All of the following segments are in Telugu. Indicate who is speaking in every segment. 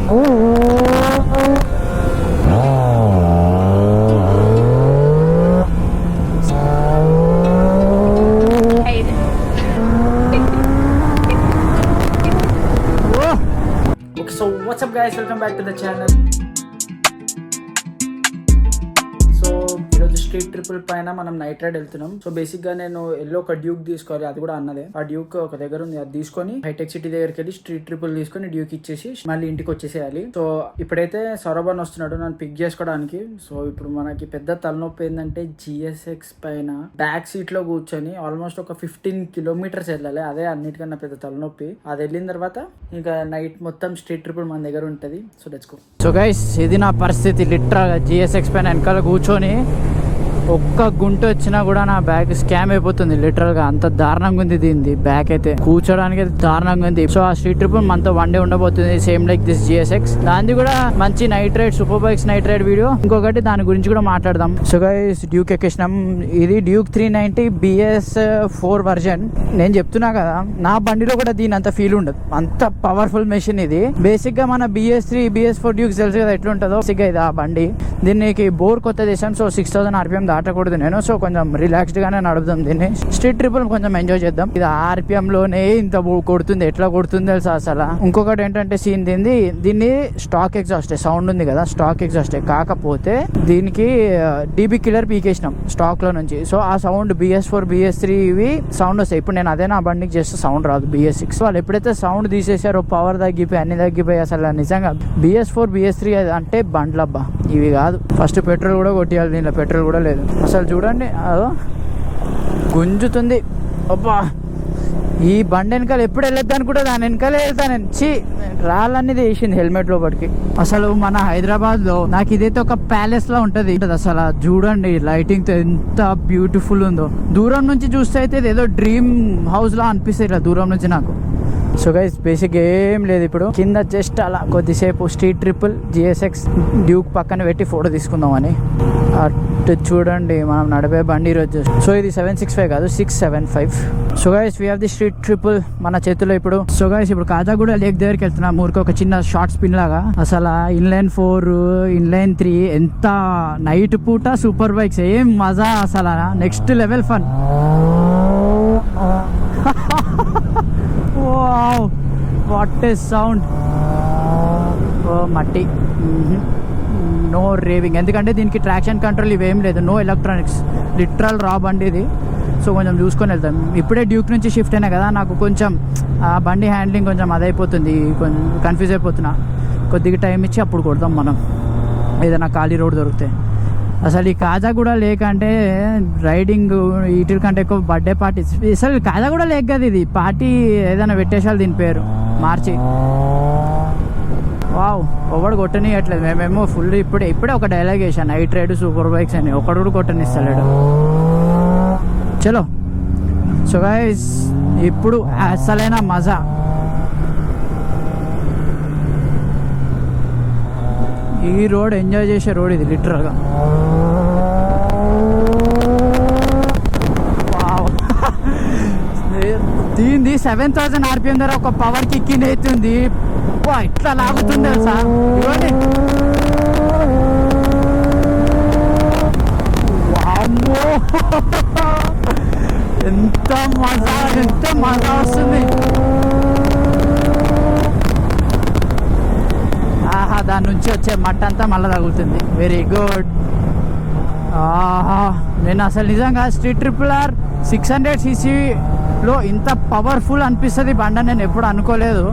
Speaker 1: So what's up guys, welcome back to the channel. So ఈరోజు స్ట్రీట్ ట్రిపుల్ పైన మనం నైట్ రైడ్ వెళ్తున్నాం. సో బేసిక్ గా నేను ఎల్లో ఒక డ్యూక్ తీసుకోవాలి, అది కూడా అన్నదే. ఆ డ్యూక్ ఒక దగ్గర ఉంది, అది తీసుకొని హైటెక్ సిటీ దగ్గరికి వెళ్ళి స్ట్రీట్ ట్రిపుల్ తీసుకొని డ్యూక్ ఇచ్చేసి మళ్ళీ ఇంటికి వచ్చేసేయాలి. సో ఇప్పుడైతే సౌరభన్ వస్తున్నాడు నన్ను పిక్ చేసుకోవడానికి. సో ఇప్పుడు మనకి పెద్ద తలనొప్పి ఏంటంటే GSX పైన బ్యాక్ సీట్ లో కూర్చొని ఆల్మోస్ట్ ఒక 15 కిలోమీటర్స్ వెళ్ళాలి. అదే అన్నిటికన్నా పెద్ద తలనొప్పి. అది వెళ్ళిన తర్వాత ఇంకా నైట్ మొత్తం స్ట్రీట్ ట్రిపుల్ మన దగ్గర ఉంటది. So let's go. So guys, ఇది నా పరిస్థితి. లిటరల్ గా GSX పైన వెనకాల కూర్చొని ఒక్క గుంట వచ్చినా కూడా నా బ్యాగ్ స్కామ్ అయిపోతుంది. లిటరల్ గా అంత దారుణంగా ఉంది దీనిది. బ్యాగ్ అయితే కూర్చోడానికి అయితే దారుణంగా ఉంది. సో ఆ స్ట్రీట్ ట్రిప్ మనతో వన్ డే ఉండబోతుంది, సేమ్ లైక్ దిస్ GSX. దాన్ని కూడా మంచి night ride, super bikes night ride video. ఇంకొకటి దాని గురించి కూడా మాట్లాడదాం. సో గైస్, డ్యూక్ ఎక్కేసినాం. ఇది డ్యూక్ 390 BS4 వర్జన్. నేను చెప్తున్నా కదా, నా బండిలో కూడా దీని అంత ఫీల్ ఉండదు. అంత పవర్ఫుల్ మెషిన్ ఇది. బేసిక్ గా మన BS3 BS4 డ్యూక్స్ తెలుసు కదా ఎట్లా ఉంటుందో. బేసిక్ గా ఇది ఆ బండి. దీనికి బోర్ కొత్త దేశం. సో 6000 RPM దాటకూడదు నేను. సో కొంచెం రిలాక్స్డ్ గానే నడుపుదాం దీన్ని. స్ట్రీట్ ట్రిపుల్ కొంచెం ఎంజాయ్ చేద్దాం. ఇది RPM లోనే ఇంత కొడుతుంది. ఎట్లా కొడుతుంది తెలుసా అసలు. ఇంకొకటి ఏంటంటే సీన్ దీన్ని స్టాక్ ఎగ్జాస్ట్ సౌండ్ ఉంది కదా, స్టాక్ ఎగ్జాస్ట్. కాకపోతే దీనికి DB కిల్లర్ పీకేసినాం స్టాక్ లో నుంచి. సో ఆ సౌండ్ BS4 BS3 ఇవి సౌండ్ వస్తాయి. ఇప్పుడు నేను అదే నా బండికి చేస్తే సౌండ్ రాదు. BS6 వాళ్ళు ఎప్పుడైతే సౌండ్ తీసేసారో, పవర్ తగ్గిపోయి అన్ని తగ్గిపోయి అసలు నిజంగా BS4 BS3 అంటే బండ్లబ్బా ఇవి కాదు. ఫస్ట్ పెట్రోల్ కూడా కొట్టియాలి, దీనిలో పెట్రోల్ కూడా లేదు అసలు. చూడండి అదో గుంజుతుంది. అబ్బా, ఈ బండి వెనకాల ఎప్పుడు వెళ్ళొద్దాను కూడా దాని వెనకాలే వెళ్తాను. రాళ్ళనేది వేసింది హెల్మెట్ లోపలికి. అసలు మన హైదరాబాద్ లో నాకు ఇదైతే ఒక ప్యాలెస్ లా ఉంటది అసలు. చూడండి లైటింగ్ తో ఎంత బ్యూటిఫుల్ ఉందో. దూరం నుంచి చూస్తే అయితే ఏదో డ్రీమ్ హౌస్ లా అనిపిస్తుంది ఇలా దూరం నుంచి నాకు. సో గైస్, బేసిక్ ఏం లేదు. ఇప్పుడు కింద జస్ట్ అలా కొద్దిసేపు స్ట్రీట్ ట్రిపుల్ GSX డ్యూక్ పక్కన పెట్టి ఫోటో తీసుకుందామని. అటు చూడండి మనం నడిపే బండి ఈరోజు. సో ఇది 765 కాదు, 675. So guys, we have the street triple మన చేతిలో ఇప్పుడు. సో గైస్, ఇప్పుడు కాజాగూడ లేక్ దగ్గరికి వెళ్తున్నాం. ఊరికి ఒక చిన్న షార్ట్ స్పిన్ లాగా. అసలు ఇన్లైన్ 4 ఇన్లైన్ 3 ఎంత నైట్ పూట సూపర్ బైక్స్, ఏం మజా అసలు. Next level fun. Wow, what a sound. మట్టి, నో రేవింగ్. ఎందుకంటే దీనికి ట్రాక్షన్ కంట్రోల్ ఇవేం లేదు, నో ఎలక్ట్రానిక్స్. లిటరల్ రా బండి ఇది. సో కొంచెం చూసుకొని వెళ్తాం. ఇప్పుడే డ్యూక్ నుంచి షిఫ్ట్ అయినా కదా, నాకు కొంచెం ఆ బండి హ్యాండ్లింగ్ కొంచెం అదైపోతుంది, కొంచెం కన్ఫ్యూజ్ అయిపోతున్నా. కొద్దిగా టైం ఇచ్చి అప్పుడు కొడదాం మనం, ఏదైనా ఖాళీ రోడ్ దొరికితే. అసలు ఈ కాజాగూడ లేక్ అంటే రైడింగ్ వీటి కంటే ఎక్కువ బర్త్డే పార్టీ. అసలు కాజాగూడ లేక్ కదా ఇది, పార్టీ ఏదైనా పెట్టేసాలి దీని పేరు మార్చి. వావ్, ఒకడు కొట్టనియట్లేదు. మేమేమో ఫుల్ ఇప్పుడే ఒక డైలాగ్ వేసాను, నైట్ రైడ్ సూపర్ బైక్స్ అని. ఒకడు కూడా కొట్టనిస్తలేడు. చలో. సో గైస్, ఇప్పుడు అసలైన మజా. ఈ రోడ్ ఎంజాయ్ చేసే రోడ్ ఇది లిటరల్గా. దీనిది 7000 RPM దగ్గర ఒక పవర్ కిక్కింగ్ అవుతుంది. ఇట్లా లాగుతుంది తెలుసా. ఇవ్వండి, ఎంత మజా వస్తుంది. ఆహా, దాని నుంచి వచ్చే మట్ట అంతా మళ్ళీ తగులుతుంది. Very good. ఆహా, నేను అసలు నిజంగా స్ట్రీట్ ట్రిపుల్ R 600cc ఇంత పవర్ఫుల్ అనిపిస్తుంది బండ నేను ఎప్పుడు అనుకోలేదు.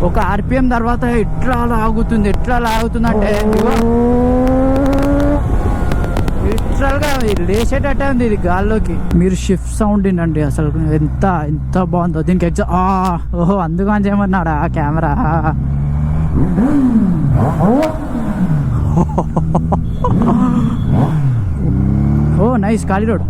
Speaker 1: ఒక RPM తర్వాత ఎట్లా లాగుతుంది అంటే లిటరల్గా లేచేటట్టే ఉంది ఇది గాల్లోకి. మీరు షిఫ్ట్ సౌండ్ వినండి అసలు ఎంత బాగుందో. దీనికి ఓహో అందుకని చేయమన్నాడా ఆ కెమెరా. ఓ నైస్, ఖాళీ road.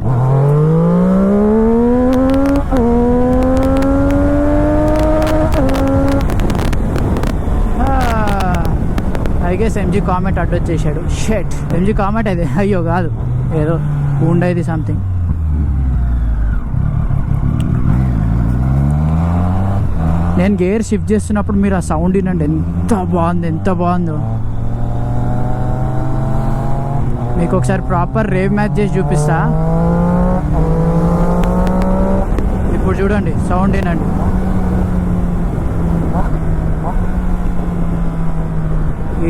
Speaker 1: I guess MG comment అడ్డొచ్చేసాడు. షెట్, MG కామెంట్ అయితే అయ్యో కాదు, ఏదో ఉండేది సంథింగ్. నేను గేర్ షిఫ్ట్ చేస్తున్నప్పుడు మీరు ఆ సౌండ్ వినండి, ఎంత బాగుందో. మీకు ఒకసారి ప్రాపర్ రేవ్ మ్యాచ్ చేసి చూపిస్తా. ఇప్పుడు చూడండి సౌండ్ వినండి.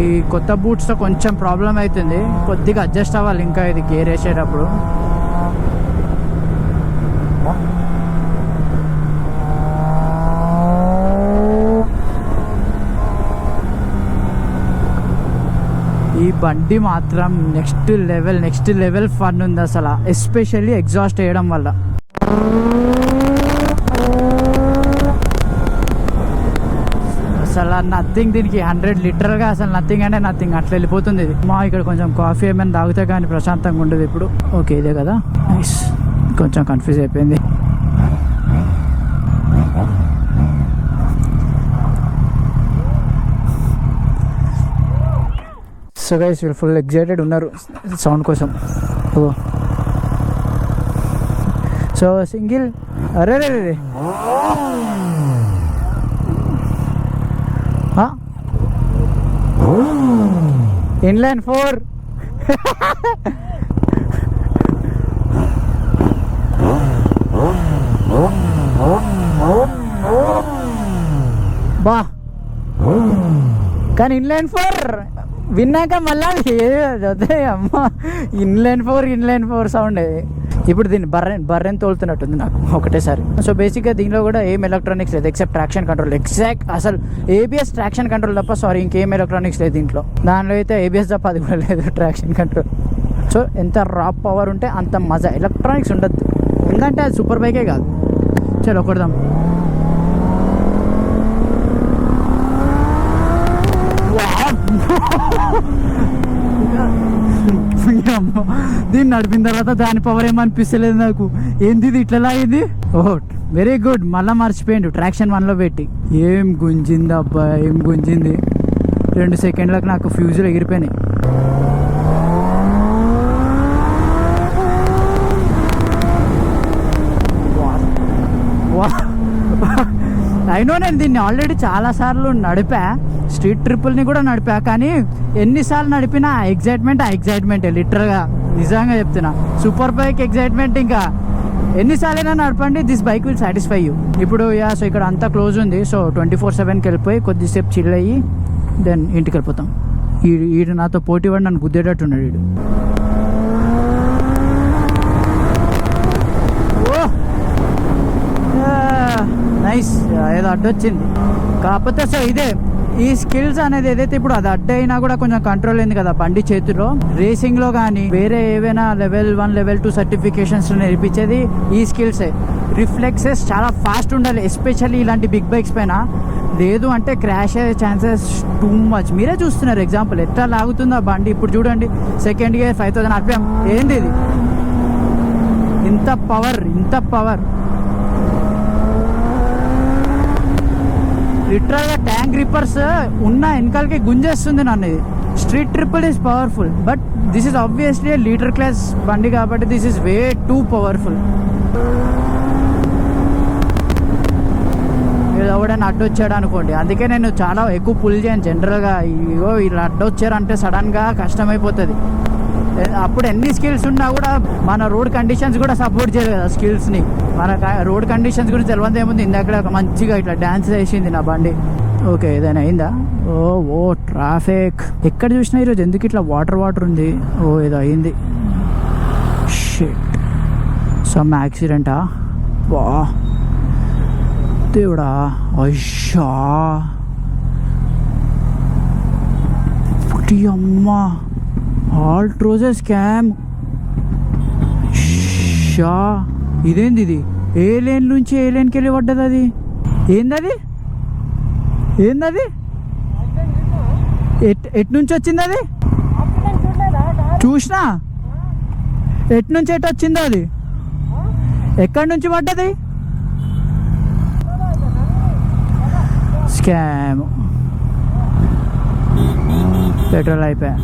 Speaker 1: ఈ కొత్త బూట్స్తో కొంచెం ప్రాబ్లం అవుతుంది, కొద్దిగా అడ్జస్ట్ అవ్వాలి ఇంకా ఇది గేర్ వేసేటప్పుడు. ఈ బండి మాత్రం నెక్స్ట్ లెవెల్ ఫన్ ఉంది అసలు, ఎస్పెషల్లీ ఎగ్జాస్ట్ వేయడం వల్ల. అసలు నథింగ్, దీనికి 100 లీటర్గా అసలు నథింగ్ అంటే నథింగ్, అట్లా వెళ్ళిపోతుంది ఇది. మా ఇక్కడ కొంచెం కాఫీ ఏమైనా తాగితే కానీ ప్రశాంతంగా ఉండదు ఇప్పుడు. ఓకే ఇదే కదా, నైస్. కొంచెం కన్ఫ్యూజ్ అయిపోయింది. సో గైస్ వీళ్ళు ఫుల్ ఎగ్జైటెడ్ ఉన్నారు సౌండ్ కోసం. సో సింగిల్, అరే ఇన్లైన్ 4 బా, కానీ ఇన్లైన్ 4 విన్నాక మళ్ళా అదే అమ్మ, ఇన్లైన్ 4 సౌండ్. ఇప్పుడు దీన్ని బర్రెన్ తోలుతున్నట్టుంది నాకు ఒకటేసారి. సో బేసిక్గా దీనిలో కూడా ఏం ఎలక్ట్రానిక్స్ లేదు ఎక్సెప్ట్ ట్రాక్షన్ కంట్రోల్. అసలు ఏబిఎస్ ట్రాక్షన్ కంట్రోల్ తప్ప ఇంకేం ఎలక్ట్రానిక్స్ లేదు దీంట్లో. దానిలో అయితే ఏబిఎస్ తప్ప అది కూడా లేదు ట్రాక్షన్ కంట్రోల్. సో ఎంత రా పవర్ ఉంటే అంత మజా. ఎలక్ట్రానిక్స్ ఉండద్దు, ఎందుకంటే అది సూపర్ బైకే కాదు. చలో కొడదాం. దీన్ని నడిపిన తర్వాత దాని పవర్ ఏమనిపిస్తలేదు నాకు. ఏంది ఇది ఇట్లా లాగింది? ఓహో వెరీ గుడ్, మళ్ళీ మర్చిపోయిండు ట్రాక్షన్ 1లో పెట్టి. ఏం గుంజింది అబ్బా, ఏం గుంజింది. 2 సెకండ్లకు నాకు ఫ్యూజులు ఎగిరిపోయినాయి. అయినో నేను దీన్ని ఆల్రెడీ చాలాసార్లు నడిపా, స్ట్రీట్ ట్రిపుల్ని కూడా నడిపా. కానీ ఎన్నిసార్లు నడిపినా ఆ ఎగ్జైట్మెంటే లిటరల్గా, నిజంగా చెప్తున్నా. సూపర్ బైక్ ఎగ్జైట్మెంట్ ఇంకా ఎన్నిసార్లైనా నడపండి, this bike will satisfy you. ఇప్పుడు సో ఇక్కడ అంతా క్లోజ్ ఉంది. సో 24/7కి వెళ్ళిపోయి కొద్దిసేపు చిల్ అయ్యి దెన్ ఇంటికి వెళ్ళిపోతాం. ఈడు నాతో పోటీ పడి నన్ను గుద్దేటట్టున్నాడు వీడు. నైస్, ఏదో అడ్డొచ్చింది. కాకపోతే సో ఇదే ఈ స్కిల్స్ అనేది ఏదైతే ఇప్పుడు అది అడ్డ అయినా కూడా కొంచెం కంట్రోల్ అయింది కదా బండి చేతిలో. రేసింగ్లో కానీ వేరే ఏవైనా లెవెల్ 1 లెవెల్ 2 సర్టిఫికేషన్స్ నేర్పించేది ఈ స్కిల్సే. రిఫ్లెక్సెస్ చాలా ఫాస్ట్ ఉండాలి, ఎస్పెషల్లీ ఇలాంటి బిగ్ బైక్స్ పైన. లేదు అంటే క్రాష్ అయ్యే ఛాన్సెస్ టూ మచ్. మీరే చూస్తున్నారు ఎగ్జాంపుల్ ఎట్లా లాగుతుందో ఆ బండి. ఇప్పుడు చూడండి సెకండ్ గేర్ 5000 RPM. ఏంది ఇది, ఇంత పవర్. లిటరల్గా ట్యాంక్ రిప్పర్స్ ఉన్న వెనకాలకి గుంజేస్తుంది నన్ను. ఇది street triple is powerful, but this is obviously litre class బండి కాబట్టి this is way two powerful. ఎవడైనా అడ్డొచ్చాడు అనుకోండి, అందుకే నేను చాలా ఎక్కువ పుల్ చేయను జనరల్గా. ఇగో వీళ్ళు అడ్డొచ్చారంటే సడన్గా కష్టమైపోతుంది. అప్పుడు ఎన్ని స్కిల్స్ ఉన్నా కూడా మన రోడ్ కండిషన్స్ కూడా సపోర్ట్ చేయరు కదా స్కిల్స్ని. మన రోడ్ కండిషన్స్ గురించి తెలియదు ఏముంది. ఇందాక మంచిగా ఇట్లా డ్యాన్స్ వేసింది నా బండి. ఓకే ఏదైనా అయిందా? ఓ ట్రాఫిక్ ఎక్కడ చూసినా ఈరోజు ఎందుకు ఇట్లా వాటర్ ఉంది. ఏదో అయింది, షిట్, సమ్ యాక్సిడెంటా? వా దేవుడా, అయ్యా అమ్మా, ఆల్ ట్రోజెస్ స్కామ్. షా ఇదేంది ఇది? ఏ లేన్ నుంచి ఏ లేన్కి వెళ్ళి పడ్డది అది? ఏందది ఎటు నుంచి వచ్చింది అది? చూసినా ఎటు నుంచి ఎటు వచ్చిందో అది? ఎక్కడి నుంచి పడ్డది? స్కామ్. పెట్రోల్ అయిపోయా.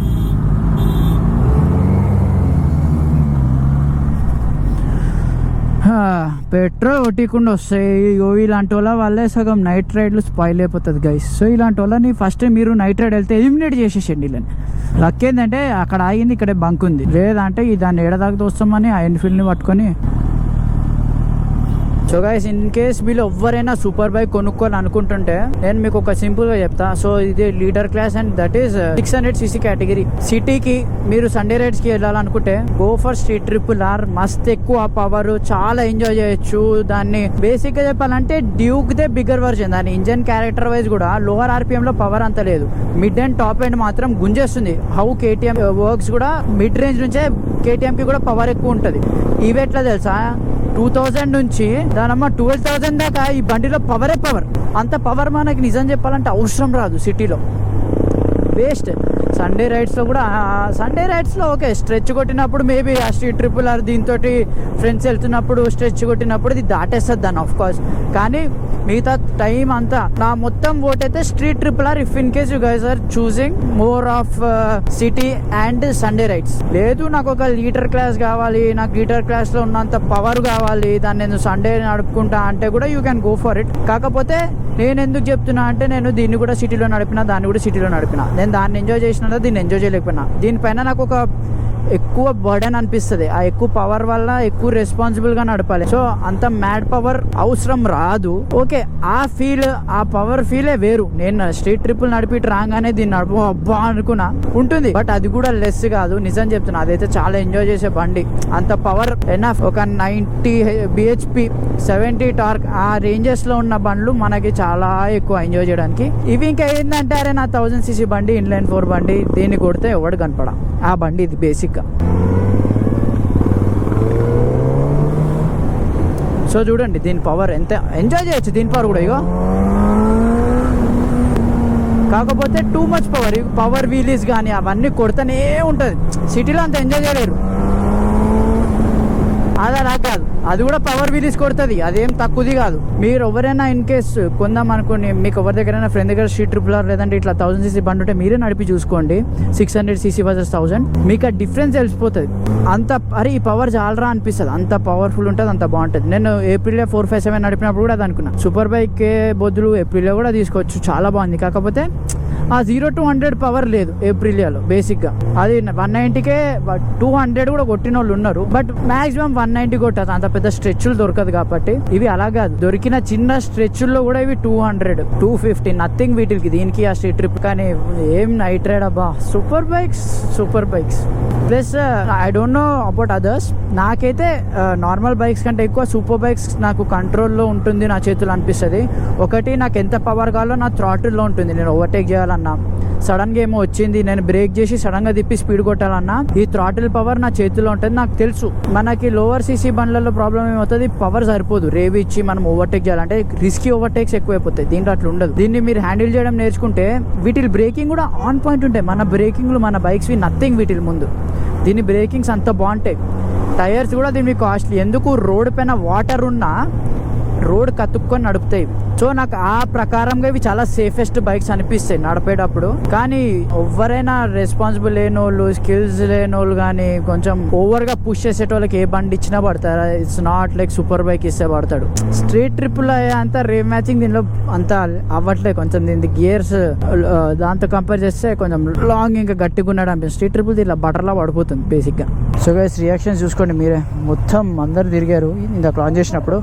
Speaker 1: పెట్రోల్ కొట్టకుండా వస్తాయి. ఇలాంటి వాళ్ళే సగం నైట్ రైడ్లు స్పాయిల్ అయిపోతుంది గైస్. సో ఇలాంటి వాళ్ళని ఫస్ట్ మీరు నైట్ రైడ్ వెళ్తే ఎలిమినేట్ చేసేసండి వీళ్ళని. లక్ ఏంటంటే అక్కడ ఆగింది, ఇక్కడే బంక్ ఉంది. లేదంటే దాన్ని ఏడదాకా తోస్తామని ఆ ఎన్ఫీల్డ్ని పట్టుకొని. సో గైస్, ఇన్ కేస్ వీళ్ళు ఎవరైనా సూపర్ బైక్ కొనుక్కోవాలి అనుకుంటుంటే నేను మీకు ఒక సింపుల్ గా చెప్తా. సో ఇది leader class and that is 600cc category. సిటీకి మీరు సండే రైడ్స్ కి వెళ్ళాలనుకుంటే go for street Triple are. మస్త్ ఎక్కువ పవర్, చాలా ఎంజాయ్ చేయొచ్చు. దాన్ని బేసిక్ గా చెప్పాలంటే డ్యూక్ దే బిగ్గర్ వర్జన్. దాని ఇంజన్ క్యారెక్టర్ వైజ్ కూడా లోవర్ ఆర్పిఎం లో పవర్ అంత లేదు, మిడ్ అండ్ టాప్ ఎండ్ మాత్రం గుంజేస్తుంది. హౌ కేటీఎం వర్క్స్ కూడా మిడ్ రేంజ్ నుంచే కేటీఎం కి కూడా పవర్ ఎక్కువ ఉంటుంది. ఇవి ఎట్లా తెలుసా, 2000 నుంచి దానమ్మ 12,000 దాకా ఈ బండిలో పవరే పవర్. అంత పవర్ మనకి నిజం చెప్పాలంటే అవసరం రాదు సిటీలో, వేస్ట్. సండే రైడ్స్లో కూడా, సండే రైడ్స్లో ఓకే స్ట్రెచ్ కొట్టినప్పుడు మేబీ ఆ స్ట్రీట్ ట్రిపుల్ ఆర్ దీంతో ఫ్రెండ్స్ వెళ్తున్నప్పుడు స్ట్రెచ్ కొట్టినప్పుడు ఇది దాటేస్తుంది దాన్ని ఆఫ్ కోర్స్. కానీ మిగతా టైం అంతా నా మొత్తం ఓట్ అయితే Street Triple R if in case you guys are choosing more of city and Sunday rides. లేదు నాకు ఒక లీటర్ క్లాస్ కావాలి, నాకు లీటర్ క్లాస్ లో ఉన్నంత పవర్ కావాలి, దాన్ని నేను సండే నడుపుకుంటా అంటే కూడా you can go for it. కాకపోతే నేను ఎందుకు చెప్తున్నా అంటే నేను దీన్ని కూడా సిటీలో నడిపినా, దాన్ని కూడా సిటీలో నడిపినా. నేను దాన్ని ఎంజాయ్ చేసినా, దీన్ని ఎంజాయ్ చేయలేకపోయినా. దీనిపైన నాకు ఒక ఎక్కువ బర్డెన్ అనిపిస్తుంది. ఆ ఎక్కువ పవర్ వల్ల ఎక్కువ రెస్పాన్సిబుల్ గా నడపాలి. సో అంత మ్యాడ్ పవర్ అవసరం రాదు. ఓకే, ఆ ఫీల్, ఆ పవర్ ఫీలే వేరు. నేను స్ట్రీట్ ట్రిపుల్ నడిపి రాగానే దీన్ని నడుపు అబ్బా అనుకున్నా ఉంటుంది, బట్ అది కూడా లెస్ కాదు. నిజం చెప్తున్నా, అదైతే చాలా ఎంజాయ్ చేసే బండి. అంత పవర్ ఎనఫ్. ఒక 90 bhp 70 టార్క్ ఆ రేంజెస్ లో ఉన్న బండ్లు మనకి చాలా ఎక్కువ ఎంజాయ్ చేయడానికి. ఇవి ఇంకా ఏంటంటే అరే నా 1000cc బండి, ఇన్లైన్ 4 బండి, దీన్ని కొడితే ఎవడు కనపడా ఆ బండి. ఇది బేసిక్. సో చూడండి దీని పవర్ ఎంత ఎంజాయ్ చేయొచ్చు. దీని పవర్ కూడా ఇగో, కాకపోతే too much power. Power wheelies కానీ అవన్నీ కొడుతూనే ఉంటుంది. సిటీలో అంత ఎంజాయ్ చేయలేరు. అది అలా కాదు, అది కూడా పవర్ వీలీస్ కొడుతుంది, అదేం తక్కువది కాదు. మీరు ఎవరైనా ఇన్ కేస్ కొందాం అనుకోండి, మీకు ఎవరి దగ్గరైనా ఫ్రెండ్ దగ్గర స్ట్రీట్ ట్రిపుల్ ఆర్ లేదంటే ఇట్లా 1000cc బండి ఉంటే మీరే నడిపి చూసుకోండి. 600cc వర్సెస్ 1000, మీకు ఆ డిఫరెన్స్ తెలిసిపోతుంది. అంత అరే ఈ పవర్ చాలరా అనిపిస్తుంది, అంత పవర్ఫుల్ ఉంటుంది, అంత బాగుంటుంది. నేను ఏప్రిల్లో 457 నడిపినప్పుడు కూడా అది అనుకున్నా, సూపర్ బైక్ బొద్దులు ఏప్రిల్లో కూడా తీసుకోవచ్చు, చాలా బాగుంది. కాకపోతే ఆ 0 to 100 పవర్ లేదు ఏప్రిలియాలో. బేసిక్గా అది 190కే 200 కూడా కొట్టిన వాళ్ళు ఉన్నారు, బట్ మాక్సిమం 190 కొట్టదు. అంత పెద్ద స్ట్రెచ్లు దొరకదు కాబట్టి. ఇవి అలా కాదు, దొరికిన చిన్న స్ట్రెచ్ల్లో కూడా ఇవి 200, 250 నథింగ్ వీటికి, దీనికి ఆ స్ట్రీట్ ట్రిప్. కానీ ఏం నైట్ రైడ్ అబ్బా, super bikes, super bikes. Plus I don't know about others, నాకైతే నార్మల్ బైక్స్ కంటే ఎక్కువ సూపర్ బైక్స్ నాకు కంట్రోల్లో ఉంటుంది నా చేతులు అనిపిస్తుంది. ఒకటి, నాకు ఎంత పవర్ కావాలో నా థ్రాటిల్లో ఉంటుంది. నేను ఓవర్టేక్ చేయాలన్నా, సడన్ గా ఏమో వచ్చింది నేను బ్రేక్ చేసి సడన్ గా తిప్పి స్పీడ్ కొట్టాలన్నా ఈ థ్రాటిల్ పవర్ నా చేతిలో ఉంటుంది. నాకు తెలుసు మనకి లోవర్ సీసీ బండ్లలో ప్రాబ్లం ఏమవుతుంది, పవర్ సరిపోదు. రేవ్ ఇచ్చి మనం ఓవర్టేక్ చేయాలంటే రిస్కీ ఓవర్టేక్స్ ఎక్కువైపోతాయి. దీంట్లో అట్లా ఉండదు. దీన్ని మీరు హ్యాండిల్ చేయడం నేర్చుకుంటే వీటి బ్రేకింగ్ కూడా ఆన్ పాయింట్ ఉంటాయి. మన బ్రేకింగ్లు, మన బైక్స్ నథింగ్ వీటి ముందు. దీని బ్రేకింగ్స్ అంత బాగుంటాయి. టైర్స్ కూడా దీనికి కాస్ట్లీ. ఎందుకు, రోడ్ పైన వాటర్ ఉన్నా రోడ్ కతుక్కొని నడుపుతాయి. సో నాకు ఆ ప్రకారంగా ఇవి చాలా సేఫెస్ట్ బైక్స్ అనిపిస్తాయి నడిపేటప్పుడు. కానీ ఎవరైనా రెస్పాన్సిబుల్ లేని వాళ్ళు, స్కిల్స్ లేని వాళ్ళు కానీ కొంచెం ఓవర్ గా పుష్ చేసేటోళ్ళకి ఏ బండి ఇచ్చినా పడతారు. It's not like super bike ఇస్తే పడతాడు. స్ట్రీట్ ట్రిపుల్ అంతా రేవ్ మ్యాచింగ్ దీనిలో అంతా అవ్వట్లేదు. కొంచెం దీని గేర్స్ దాంతో కంపేర్ చేస్తే కొంచెం లాంగ్ ఇంకా గట్టిగా ఉన్నాడు అనిపిస్తుంది. స్ట్రీట్ ట్రిపుల్ దీనిలో బటర్లా పడిపోతుంది బేసిక్ గా. సో గైస్ రియాక్షన్స్ చూసుకోండి మీరే. మొత్తం అందరు తిరిగారు ఇందాక లాంచ్ చేసినప్పుడు.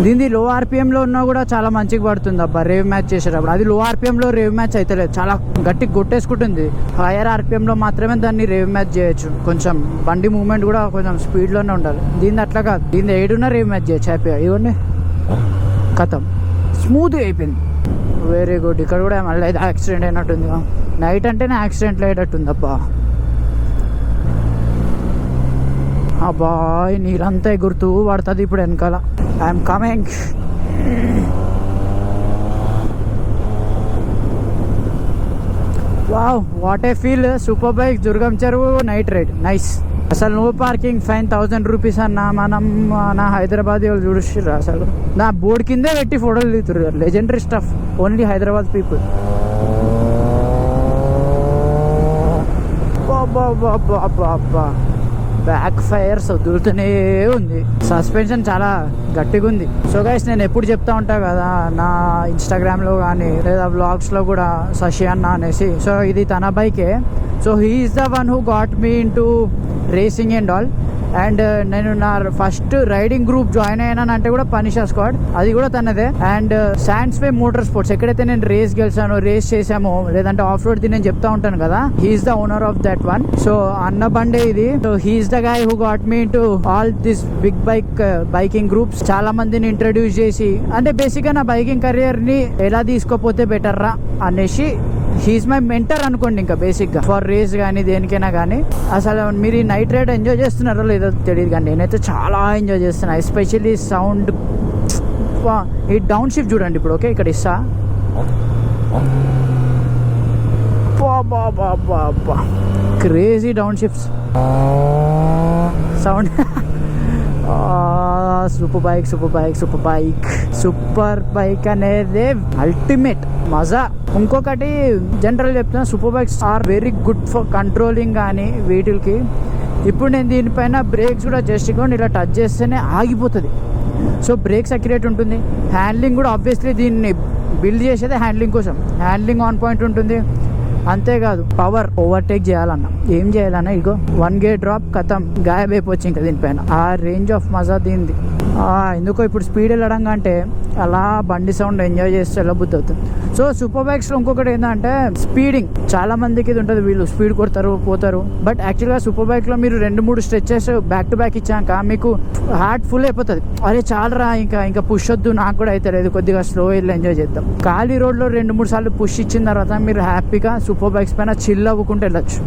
Speaker 1: దీన్ని లో ఆర్పిఎంలో ఉన్నా కూడా చాలా మంచిగా పడుతుంది అబ్బా రేవ్ మ్యాచ్ చేసేటప్పుడు. అది లో ఆర్పిఎంలో రేవ్ మ్యాచ్ అయితే లేదు, చాలా గట్టిగా కొట్టేసుకుంటుంది. హైయర్ ఆర్పిఎంలో మాత్రమే దాన్ని రేవ్ మ్యాచ్ చేయొచ్చు. కొంచెం బండి మూవ్మెంట్ కూడా కొంచెం స్పీడ్లోనే ఉండాలి. దీన్ని అట్లా కాదు, దీన్ని ఏడున్నా రేవ్ మ్యాచ్ చేయొచ్చు హ్యాపీగా. ఇవ్వండి కథం స్మూత్గా అయిపోయింది. Very good. ఇక్కడ కూడా మళ్ళీ అయితే యాక్సిడెంట్ అయినట్టుంది. నైట్ అంటేనే యాక్సిడెంట్లు అయ్యేటట్టుంది అబ్బా. అబ్బా నీరంతా ఎగురుతూ పడుతుంది ఇప్పుడు వెనకాల. I'm coming. Wow, what a feel. Super bike Durgam Cheruvu night ride, nice. అసలు నో పార్కింగ్ ఫైన్ 1000 రూపీస్ అన్న. మనం నా హైదరాబాద్ వాళ్ళు చూడుస్తుర్రు, అసలు నా బోర్డు కిందే పెట్టి ఫోటోలు దిగుతుర్రు. Legendary stuff, only Hyderabad people. Back fires వదులుతూనే ఉంది. సస్పెన్షన్ చాలా గట్టిగా ఉంది. సో గైస్, నేను ఎప్పుడు చెప్తా ఉంటా కదా నా ఇన్స్టాగ్రామ్లో కానీ లేదా వ్లాగ్స్లో కూడా శశి అన్న అనేసి. సో ఇది తన బైకే. So he is the one who got me into racing and all. And నేను నా ఫస్ట్ రైడింగ్ గ్రూప్ జాయిన్ అయ్యానంటే కూడా పనిషా స్క్వాడ్, అది కూడా తనదే. అండ్ శాండ్స్వే మోటార్ స్పోర్ట్స్, ఎక్కడైతే నేను రేస్ గెలిచానో, రేస్ చేసామో, లేదంటే ఆఫ్ రోడ్ నేను చెప్తా ఉంటాను కదా, he's the owner of that one. So అన్న బండే ఇది. So he's the guy who got me to all this big biking groups. చాలా మందిని ఇంట్రడ్యూస్ చేసి, అంటే బేసిక్ గా నా బైకింగ్ కెరియర్ ని ఎలా తీసుకోపోతే బెటర్ రా అనేసి, హీఈస్ మై మెంటర్ అనుకోండి. ఇంకా బేసిక్ గా ఫర్ రేస్ కానీ దేనికైనా కానీ. అసలు మీరు ఈ నైట్ రైడ్ ఎంజాయ్ చేస్తున్నారో లేదో తెలియదు, కానీ నేనైతే చాలా ఎంజాయ్ చేస్తున్నా. ఎస్పెషల్లీ సౌండ్, ఈ డౌన్ షిఫ్ట్ చూడండి ఇప్పుడు. ఓకే, ఇక్కడ ఇస్తా. Crazy down shifts sound. Super bike అనేది అల్టిమేట్ మజా. ఇంకొకటి జనరల్ చెప్తున్నా, super bikes are very good for controlling కానీ వీటికి. ఇప్పుడు నేను దీనిపైన బ్రేక్స్ కూడా జస్ట్ ఇలా టచ్ చేస్తేనే ఆగిపోతుంది. సో బ్రేక్స్ అక్యురేట్ ఉంటుంది. హ్యాండ్లింగ్ కూడా ఆబ్వియస్లీ దీన్ని బిల్డ్ చేసేదే హ్యాండ్లింగ్ కోసం. హ్యాండ్లింగ్ ఆన్ పాయింట్ ఉంటుంది. అంతేకాదు పవర్, ఓవర్టేక్ చేయాలన్నా ఏం చేయాలన్నా ఇగో 1 గేర్ డ్రాప్ కథం గాయబ్ అయిపోవచ్చు ఇంకా దీనిపైన. ఆ రేంజ్ ఆఫ్ మజా దీనిది. ఎందుకో ఇప్పుడు స్పీడ్ వెళ్ళడం కంటే అలా బండి సౌండ్ ఎంజాయ్ చేస్తే ఎలా బుద్ధి అవుతుంది. సో సూపర్ బైక్స్లో ఇంకొకటి ఏంటంటే స్పీడింగ్. చాలా మందికి ఇది ఉంటుంది, వీళ్ళు స్పీడ్ కొడతారు పోతారు. బట్ యాక్చువల్గా సూపర్ బైక్లో మీరు 2-3 స్ట్రెచెస్ బ్యాక్ టు బ్యాక్ ఇచ్చాక మీకు హార్ట్ ఫుల్ అయిపోతుంది. అరే చాలరా, ఇంకా పుష్ వద్దు, నాకు కూడా అయితే లేదు, కొద్దిగా స్లో వెళ్ళి ఎంజాయ్ చేద్దాం. ఖాళీ రోడ్లో 2-3 సార్లు పుష్ ఇచ్చిన తర్వాత మీరు హ్యాపీగా సూపర్ బైక్స్ పైన చిల్ అవ్వకుంటే వెళ్ళచ్చు.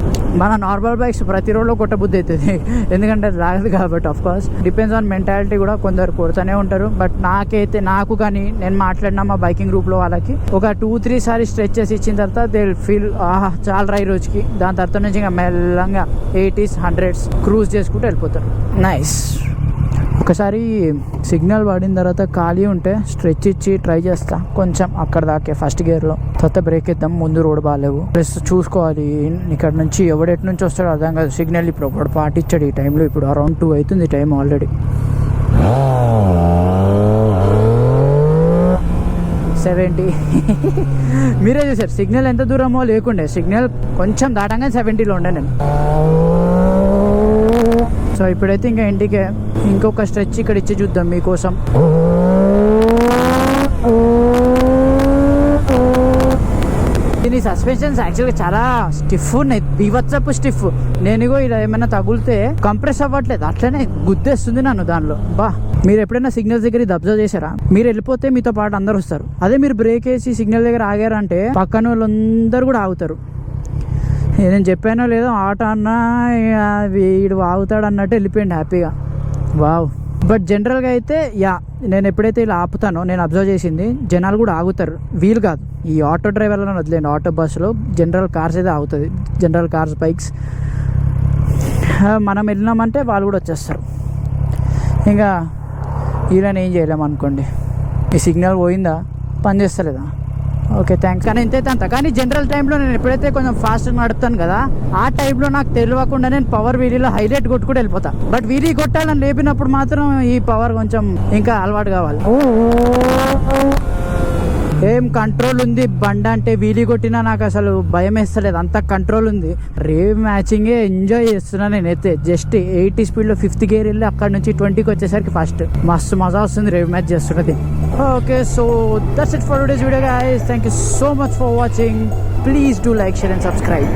Speaker 1: మన నార్మల్ బైక్స్ ప్రతి రోడ్లో కొట్టబుద్ధి అవుతుంది, ఎందుకంటే రాదు కాబట్టి. Of course depends on mentality కూడా, కొందరు కొడుతూనే ఉంటారు. బట్ నాకు కానీ నేను మాట్లాడినా మా బైకింగ్ గ్రూప్లో వాళ్ళకి ఒక 2-3 సారి స్ట్రెచ్ చేసి ఇచ్చిన తర్వాత దే ఫీల్ చాలా రా ఈ రోజుకి. దాని తర్వాత నుంచి ఇంకా మెల్లంగా 80s 100s క్రూజ్ చేసుకుంటూ వెళ్ళిపోతారు. నైస్. ఒకసారి సిగ్నల్ పడిన తర్వాత ఖాళీ ఉంటే స్ట్రెచ్ ఇచ్చి ట్రై చేస్తా కొంచెం అక్కడ దాకే ఫస్ట్ గేర్లో. తర్వాత బ్రేక్ ఇద్దాం, ముందు రోడ్ బాగాలేవు. ప్లస్ చూసుకోవాలి ఇక్కడ నుంచి ఎవడెట్ నుంచి వస్తాడో అర్థం కాదు. సిగ్నల్ ఇప్పుడు ఒకటి పాటించాడు ఈ టైంలో. ఇప్పుడు అరౌండ్ 2 అవుతుంది టైం ఆల్రెడీ. 70. మీరే చూసారు సిగ్నల్ ఎంత దూరమో లేకుండే. సిగ్నల్ కొంచెం దాటంగా 70లో ఉండే నేను. సో ఇప్పుడైతే ఇంకా ఇంటికే. ఇంకొక స్ట్రెచ్ ఇక్కడ ఇచ్చి చూద్దాం మీకోసం. దీని సస్పెన్షన్స్ యాక్చువల్గా చాలా స్టిఫ్ ఉన్నాయి, బీవత్సపు స్టిఫ్. నేను ఇలా ఏమైనా తగులితే కంప్రెస్ అవ్వట్లేదు, అట్లనే గుద్దేస్తుంది నన్ను దానిలో. మీరు ఎప్పుడైనా సిగ్నల్స్ దగ్గర ఇది అబ్జర్వ్ చేశారా? మీరు వెళ్ళిపోతే మీతో పాటు అందరు వస్తారు. అదే మీరు బ్రేక్ వేసి సిగ్నల్ దగ్గర ఆగారంటే పక్కన వాళ్ళందరూ కూడా ఆగుతారు. నేను చెప్పానో లేదో ఆటో అన్నా వీడు ఆగుతాడు అన్నట్టు వెళ్ళిపోయింది హ్యాపీగా. వావ్. బట్ జనరల్గా అయితే నేను ఎప్పుడైతే ఇలా ఆపుతానో, నేను అబ్జర్వ్ చేసింది జనాలు కూడా ఆగుతారు. వీలు కాదు, ఈ ఆటో డ్రైవర్లను వదిలేండి. ఆటో బస్సులో జనరల్ కార్స్ అయితే ఆగుతుంది, జనరల్ కార్స్ బైక్స్. మనం వెళ్ళినామంటే వాళ్ళు కూడా వచ్చేస్తారు. ఇంకా ఇలా ఏం చేయలేము అనుకోండి. ఈ సిగ్నల్ పోయిందా, పని చేస్తలేదా, ఓకే థ్యాంక్స్ కానీ ఇంతే అంత. కానీ జనరల్ టైంలో నేను ఎప్పుడైతే కొంచెం ఫాస్ట్గా నడుపుతాను కదా, ఆ టైంలో నాకు తెలియకుండా నేను పవర్ వీలీలో హైలైట్ కొట్టుకుంటూ వెళ్ళిపోతా. బట్ వీలీ కొట్టాలని లేపినప్పుడు మాత్రం ఈ పవర్ కొంచెం ఇంకా అలవాటు కావాలి. ఏం కంట్రోల్ ఉంది బండి అంటే, వీలీ కొట్టినా నాకు అసలు భయం వేస్తలేదు, అంత కంట్రోల్ ఉంది. రేవ్ మ్యాచింగే ఎంజాయ్ చేస్తున్నా నేనైతే. జస్ట్ 80 స్పీడ్లో 5th గేర్ వెళ్ళి అక్కడ నుంచి 20కి వచ్చేసరికి ఫస్ట్ మస్తు మజా వస్తుంది రేవ్ మ్యాచ్ చేస్తున్నది. Okay, so that's it for today's video guys. Thank you so much for watching. Please do like, share and subscribe.